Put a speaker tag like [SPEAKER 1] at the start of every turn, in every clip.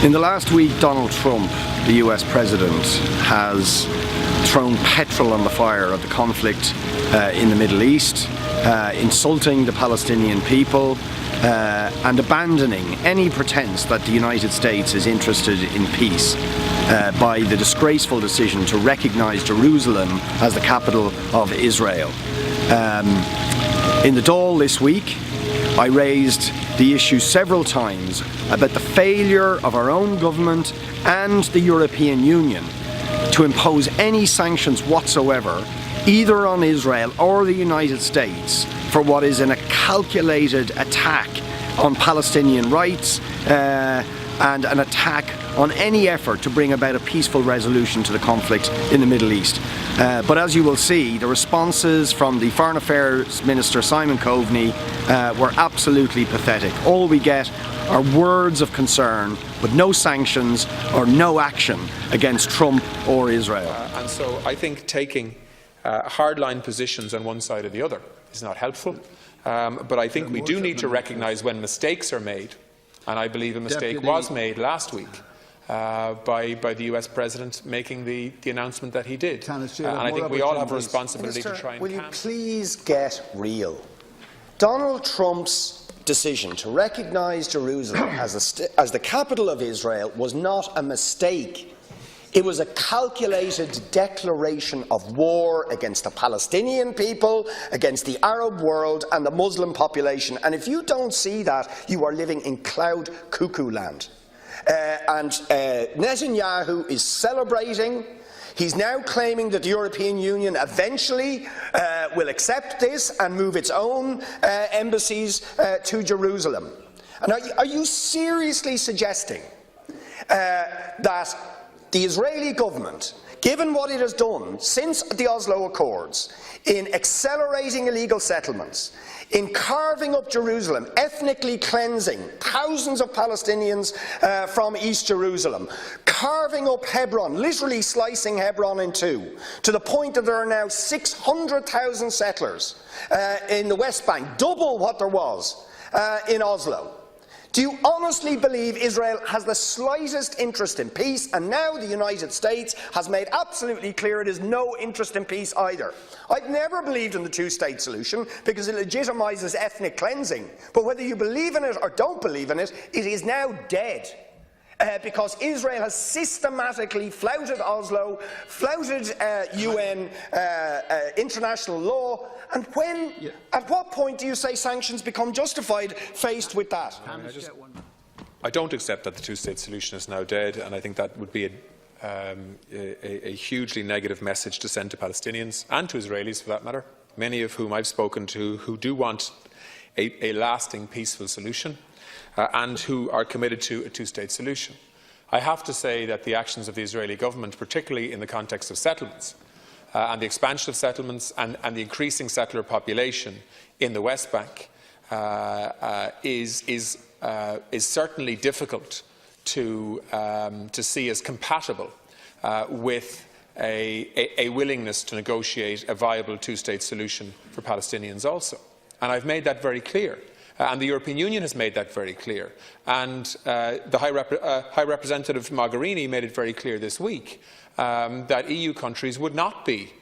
[SPEAKER 1] In the last week, Donald Trump, the US president, has thrown petrol on the fire of the conflict in the Middle East, insulting the Palestinian people and abandoning any pretense that the United States is interested in peace by the disgraceful decision to recognize Jerusalem as the capital of Israel. In the Dáil this week, I raised the issue several times about the failure of our own government and the European Union to impose any sanctions whatsoever, either on Israel or the United States, for what is a calculated attack on Palestinian rights and an attack on any effort to bring about a peaceful resolution to the conflict in the Middle East. But as you will see, the responses from the Foreign Affairs Minister Simon Coveney were absolutely pathetic. All we get are words of concern, but no sanctions or no action against Trump or Israel.
[SPEAKER 2] And so I think taking hardline positions on one side or the other is not helpful. But I think we do need to recognise when mistakes are made, and I believe a mistake was made last week by the US President making the announcement that he did. And I think we all have a responsibility to try and
[SPEAKER 1] will you please get real? Donald Trump's decision to recognise Jerusalem as the capital of Israel was not a mistake. It was a calculated declaration of war against the Palestinian people, against the Arab world and the Muslim population. And if you don't see that, you are living in cloud cuckoo land. Netanyahu is celebrating. He's now claiming that the European Union eventually will accept this and move its own embassies to Jerusalem. And are you seriously suggesting that the Israeli government, given what it has done since the Oslo Accords, in accelerating illegal settlements, in carving up Jerusalem, ethnically cleansing thousands of Palestinians from East Jerusalem, carving up Hebron, literally slicing Hebron in two, to the point that there are now 600,000 settlers in the West Bank, double what there was in Oslo. Do you honestly believe Israel has the slightest interest in peace? And now the United States has made absolutely clear it has no interest in peace either. I've never believed in the two-state solution because it legitimizes ethnic cleansing. But whether you believe in it or don't believe in it, it is now dead. Because Israel has systematically flouted Oslo, flouted UN international law, and at what point do you say sanctions become justified faced with that?
[SPEAKER 2] I don't accept that the two-state solution is now dead, and I think that would be a hugely negative message to send to Palestinians and to Israelis for that matter, many of whom I've spoken to who do want a lasting peaceful solution. And who are committed to a two-state solution. I have to say that the actions of the Israeli government, particularly in the context of settlements, and the expansion of settlements and the increasing settler population in the West Bank, is certainly difficult to see as compatible with a willingness to negotiate a viable two-state solution for Palestinians also. And I've made that very clear. And the European Union has made that very clear. And the High Representative Mogherini made it very clear this week that EU countries would not be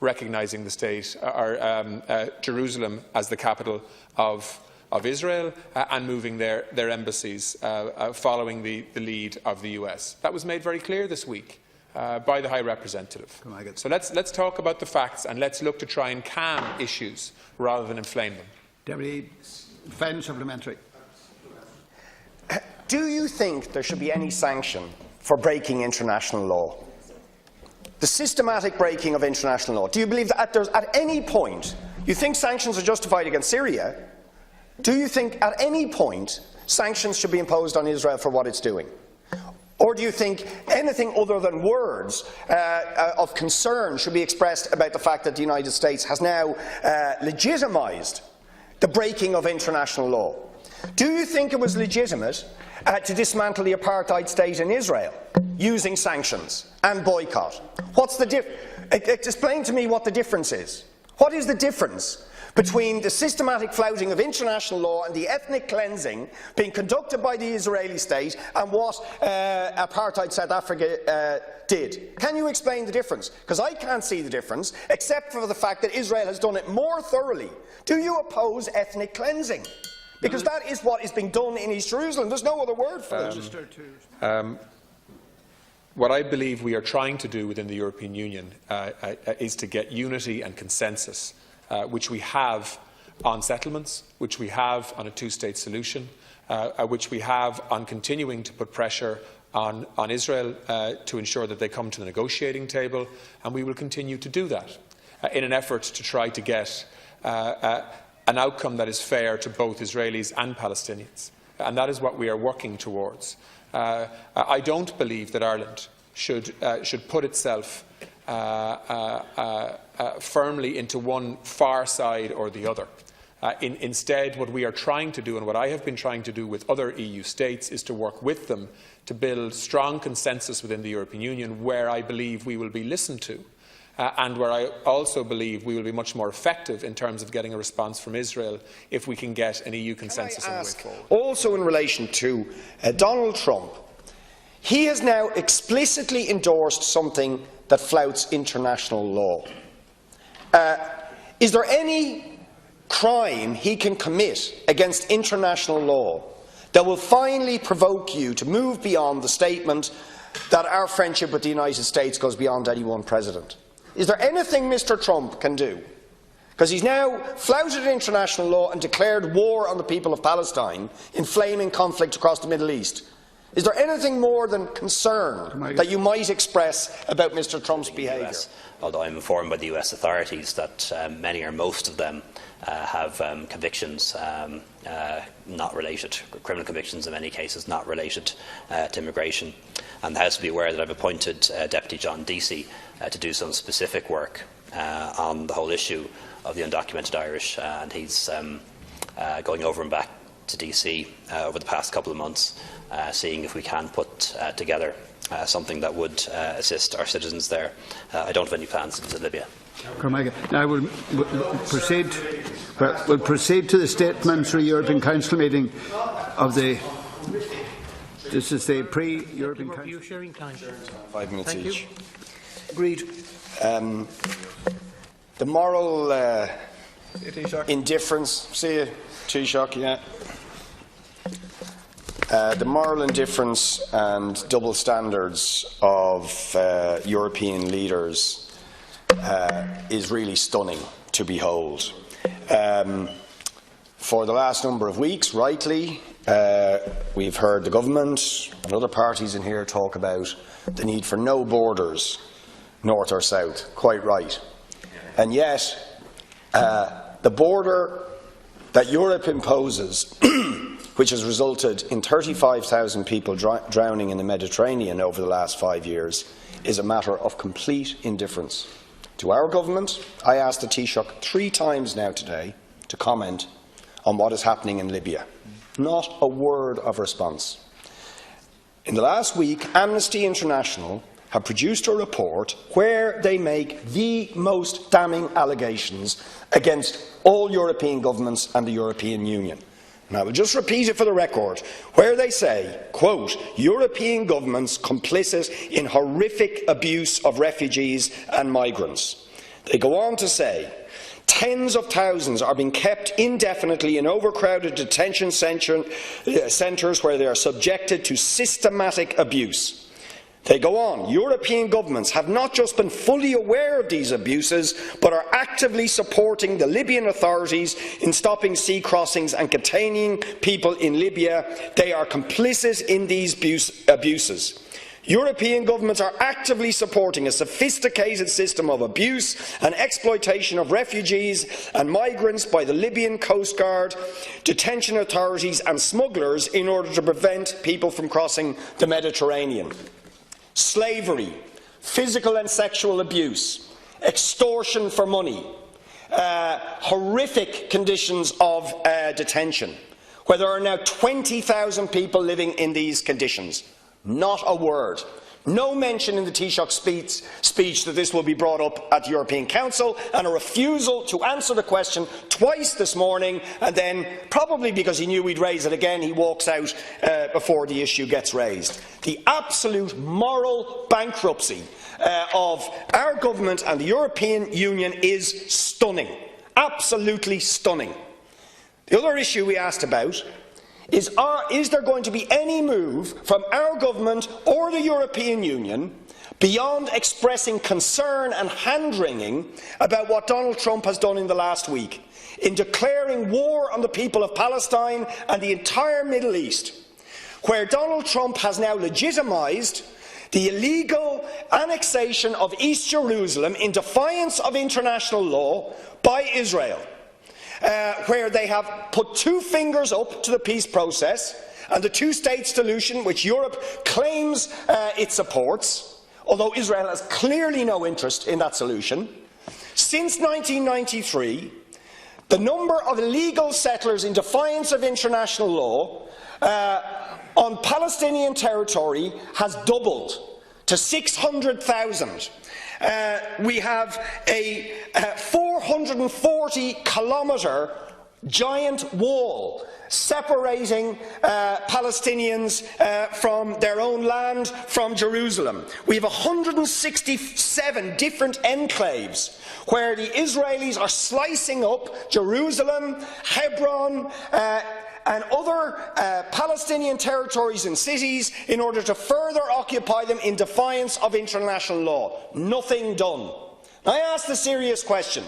[SPEAKER 2] recognising the state or Jerusalem as the capital of Israel and moving their embassies following the lead of the US. That was made very clear this week by the High Representative. So let's talk about the facts and let's look to try and calm issues rather than inflame them.
[SPEAKER 3] Deputy, final supplementary.
[SPEAKER 1] Do you think there should be any sanction for breaking international law? The systematic breaking of international law. Do you believe that at any point you think sanctions are justified against Syria? Do you think at any point sanctions should be imposed on Israel for what it's doing? Or do you think anything other than words of concern should be expressed about the fact that the United States has now legitimised the breaking of international law? Do you think it was legitimate to dismantle the apartheid state in Israel using sanctions and boycott? What's the difference? Explain to me what the difference is. What is the difference between the systematic flouting of international law and the ethnic cleansing being conducted by the Israeli state and what apartheid South Africa did. Can you explain the difference? Because I can't see the difference, except for the fact that Israel has done it more thoroughly. Do you oppose ethnic cleansing? Because that is what is being done in East Jerusalem. There's no other word for it.
[SPEAKER 2] What I believe we are trying to do within the European Union is to get unity and consensus, which we have on settlements, which we have on a two-state solution, which we have on continuing to put pressure on Israel to ensure that they come to the negotiating table, and we will continue to do that in an effort to try to get an outcome that is fair to both Israelis and Palestinians. And that is what we are working towards. I don't believe that Ireland should put itself firmly into one far side or the other. Instead, what we are trying to do, and what I have been trying to do with other EU states, is to work with them to build strong consensus within the European Union, where I believe we will be listened to, and where I also believe we will be much more effective in terms of getting a response from Israel if we can get an EU consensus on the way forward.
[SPEAKER 1] Also in relation to Donald Trump, he has now explicitly endorsed something that flouts international law. Is there any crime he can commit against international law that will finally provoke you to move beyond the statement that our friendship with the United States goes beyond any one president? Is there anything Mr. Trump can do? Because he's now flouted international law and declared war on the people of Palestine, inflaming conflict across the Middle East. Is there anything more than concern that you might express about Mr. Trump's behaviour?
[SPEAKER 4] Although I'm informed by the US authorities that many or most of them have convictions not related, criminal convictions in many cases not related to immigration. And the House will be aware that I've appointed Deputy John Deasy to do some specific work on the whole issue of the undocumented Irish, and he's going over and back to DC over the past couple of months, seeing if we can put together something that would assist our citizens there. I don't have any plans to visit Libya.
[SPEAKER 3] Now we'll proceed to the statement through European Council meeting of the. This is the pre-European Council.
[SPEAKER 5] Sharing time.
[SPEAKER 1] 5 minutes
[SPEAKER 5] Thank
[SPEAKER 1] each.
[SPEAKER 5] You. Agreed.
[SPEAKER 1] The moral indifference. See you, Taoiseach. Yeah. The moral indifference and double standards of European leaders is really stunning to behold. For the last number of weeks, rightly, we've heard the government and other parties in here talk about the need for no borders, north or south. Quite right. And yet, the border that Europe imposes, which has resulted in 35,000 people drowning in the Mediterranean over the last 5 years, is a matter of complete indifference to our government. I asked the Taoiseach 3 times now today to comment on what is happening in Libya. Not a word of response. In the last week, Amnesty International have produced a report where they make the most damning allegations against all European governments and the European Union. And I will just repeat it for the record, where they say, quote, European governments complicit in horrific abuse of refugees and migrants. They go on to say, tens of thousands are being kept indefinitely in overcrowded detention centres where they are subjected to systematic abuse. They go on, European governments have not just been fully aware of these abuses, but are actively supporting the Libyan authorities in stopping sea crossings and containing people in Libya. They are complicit in these abuses. European governments are actively supporting a sophisticated system of abuse and exploitation of refugees and migrants by the Libyan Coast Guard, detention authorities and smugglers in order to prevent people from crossing the Mediterranean. Slavery, physical and sexual abuse, extortion for money, horrific conditions of detention, where there are now 20,000 people living in these conditions. Not a word. No mention in the Taoiseach speech that this will be brought up at the European Council, and a refusal to answer the question twice this morning, and then, probably because he knew we'd raise it again, he walks out before the issue gets raised. The absolute moral bankruptcy of our government and the European Union is stunning. Absolutely stunning. The other issue we asked about is there going to be any move from our government or the European Union beyond expressing concern and hand-wringing about what Donald Trump has done in the last week, in declaring war on the people of Palestine and the entire Middle East, where Donald Trump has now legitimised the illegal annexation of East Jerusalem in defiance of international law by Israel, where they have put two fingers up to the peace process and the two-state solution which Europe claims it supports, although Israel has clearly no interest in that solution. Since 1993, the number of illegal settlers in defiance of international law on Palestinian territory has doubled to 600,000. We have a 440-kilometre giant wall separating Palestinians from their own land, from Jerusalem. We have 167 different enclaves where the Israelis are slicing up Jerusalem, Hebron, and other Palestinian territories and cities in order to further occupy them in defiance of international law. Nothing done. I ask the serious question.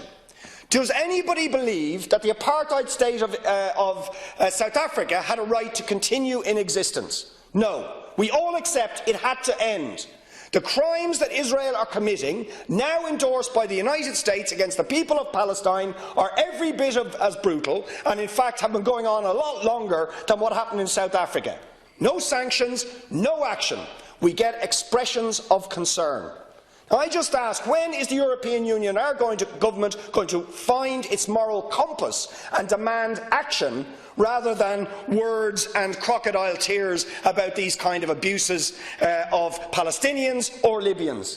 [SPEAKER 1] Does anybody believe that the apartheid state of South Africa had a right to continue in existence? No. We all accept it had to end. The crimes that Israel are committing, now endorsed by the United States against the people of Palestine, are every bit as brutal, and in fact have been going on a lot longer than what happened in South Africa. No sanctions, no action. We get expressions of concern. Now, I just ask, when is the European Union, our government, going to find its moral compass and demand action rather than words and crocodile tears about these kind of abuses of Palestinians or Libyans?